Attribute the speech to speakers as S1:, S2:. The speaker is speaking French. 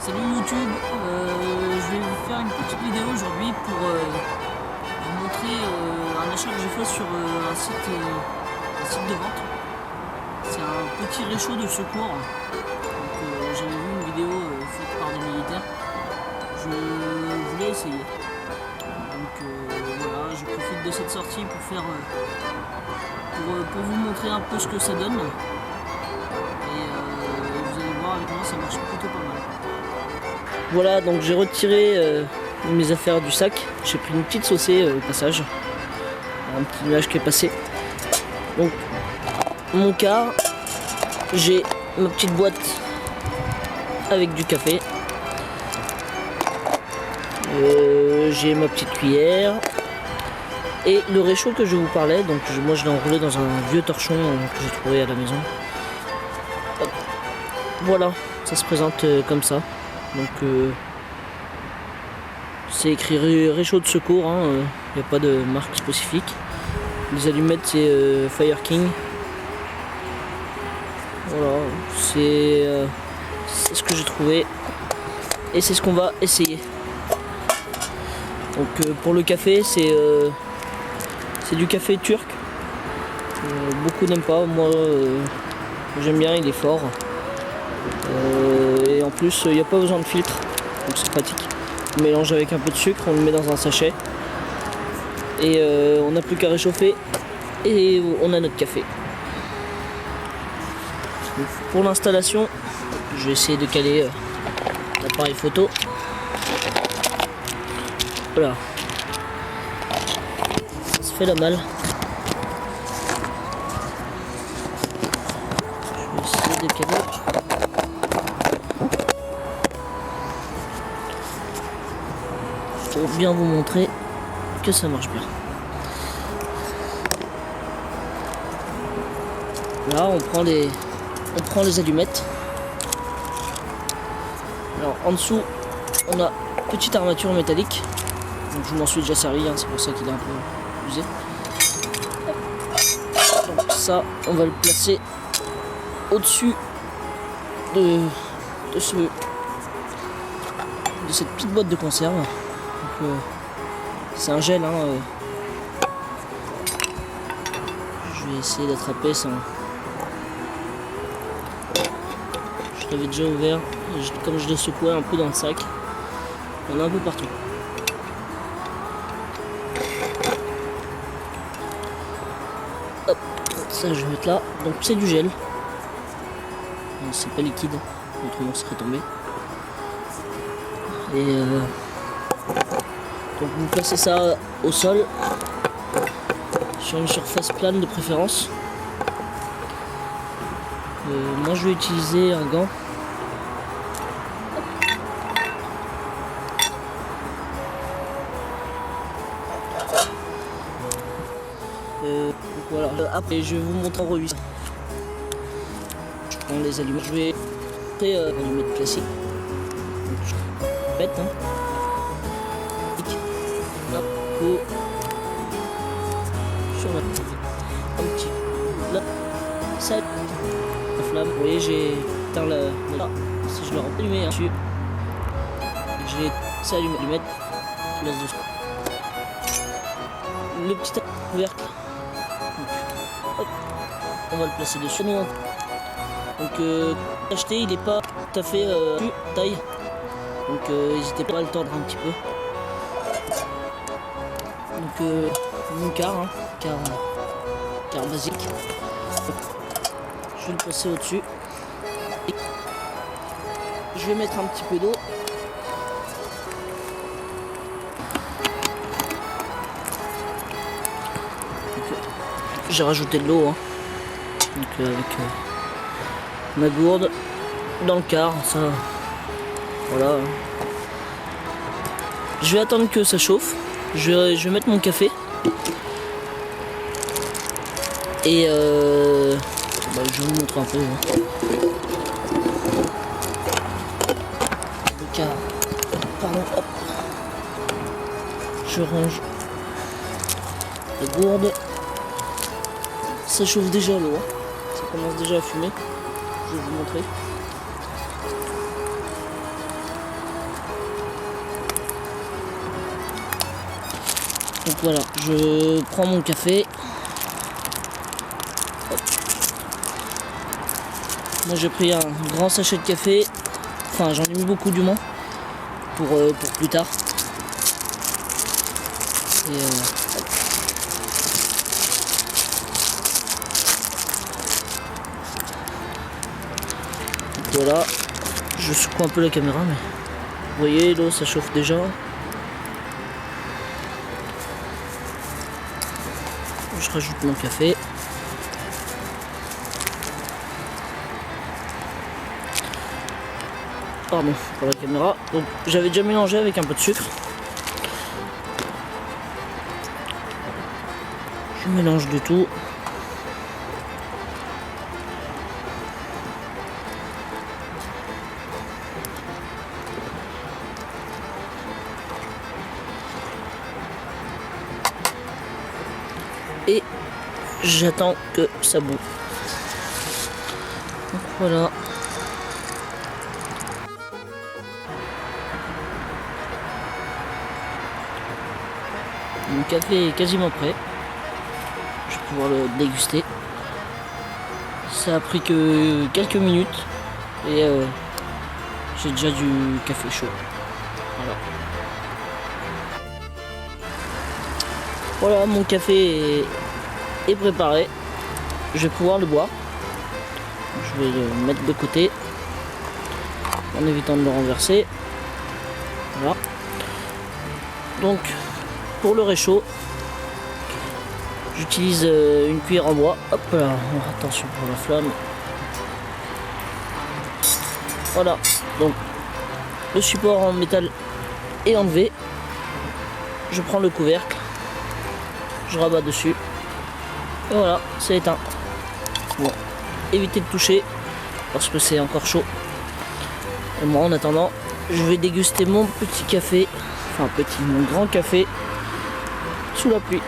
S1: Salut YouTube, je vais vous faire une petite vidéo aujourd'hui pour vous montrer un achat que j'ai fait sur un site de vente. C'est un petit réchaud de secours. J'avais vu une vidéo faite par des militaires. Je voulais essayer. Voilà, je profite de cette sortie pour faire pour vous montrer un peu ce que ça donne. Et vous allez voir avec moi, ça marche plutôt pas mal. Voilà, donc j'ai retiré mes affaires du sac. J'ai pris une petite saucée au passage. Un petit nuage qui est passé. Donc, mon quart, j'ai ma petite boîte avec du café. J'ai ma petite cuillère. Et le réchaud que je vous parlais, donc moi je l'ai enroulé dans un vieux torchon que j'ai trouvé à la maison. Hop. Voilà, ça se présente comme ça. Donc c'est écrit réchaud de secours, il n'y a pas de marque spécifique. Les allumettes c'est Fire King. Voilà, c'est ce que j'ai trouvé et c'est ce qu'on va essayer. Donc pour le café c'est du café turc. Beaucoup n'aiment pas, moi j'aime bien, il est fort. Et en plus il n'y a pas besoin de filtre, donc c'est pratique. On mélange avec un peu de sucre, on le met dans un sachet et on n'a plus qu'à réchauffer et on a notre café. Donc, pour l'installation, je vais essayer de caler l'appareil photo. Voilà, ça se fait la malle. Je vais essayer de caler. Pour bien vous montrer que ça marche bien. Là on prend les allumettes. Alors en dessous on a une petite armature métallique. Donc je m'en suis déjà servi, c'est pour ça qu'il est un peu usé. Donc ça on va le placer au-dessus de cette petite boîte de conserve. C'est un gel, je vais essayer d'attraper sans. Je l'avais déjà ouvert, comme je l'ai secoué un peu dans le sac, il y en a un peu partout. Hop, ça je vais mettre là. Donc c'est du gel, c'est pas liquide, autrement ça serait tombé. Et donc vous placez ça au sol, sur une surface plane de préférence. Moi je vais utiliser un gant. Voilà. Après je vais vous montrer en revue. Je prends les allumettes. Je vais après allumettes classiques. Bête sur un petit là ça la flamme. Vous voyez j'ai éteint la si je le remplis dessus j'ai ça allumette place de le petit couvercle. Hop, on va le placer dessus. Donc acheté il n'est pas tout à fait taille, donc n'hésitez pas à le tordre un petit peu. Donc mon quart basique, je vais le placer au dessus. Je vais mettre un petit peu d'eau. J'ai rajouté de l'eau donc avec ma gourde dans le quart, ça voilà. Je vais attendre que ça chauffe. Je vais mettre mon café et je vais vous montrer un peu. Le quart, pardon, hop. Je range la gourde. Ça chauffe déjà l'eau, ça commence déjà à fumer. Je vais vous montrer. Donc voilà, je prends mon café. Hop. Moi j'ai pris un grand sachet de café. Enfin j'en ai mis beaucoup du moins. Pour plus tard. Et voilà, je secoue un peu la caméra, mais vous voyez, l'eau ça chauffe déjà. Je rajoute mon café. Pardon pour la caméra. Donc j'avais déjà mélangé avec un peu de sucre. Je mélange du tout. Et j'attends que ça bout. Donc voilà. Mon café est quasiment prêt. Je vais pouvoir le déguster. Ça a pris que quelques minutes et j'ai déjà du café chaud. Voilà. Voilà, mon café est préparé. Je vais pouvoir le boire. Je vais le mettre de côté en évitant de le renverser. Voilà. Donc pour le réchaud, j'utilise une cuillère en bois. Hop là, attention pour la flamme. Voilà, donc le support en métal est enlevé. Je prends le couvercle, je rabats dessus. Et voilà, c'est éteint. Bon, évitez de toucher parce que c'est encore chaud. Et moi en attendant, je vais déguster mon petit café, enfin mon grand café sous la pluie.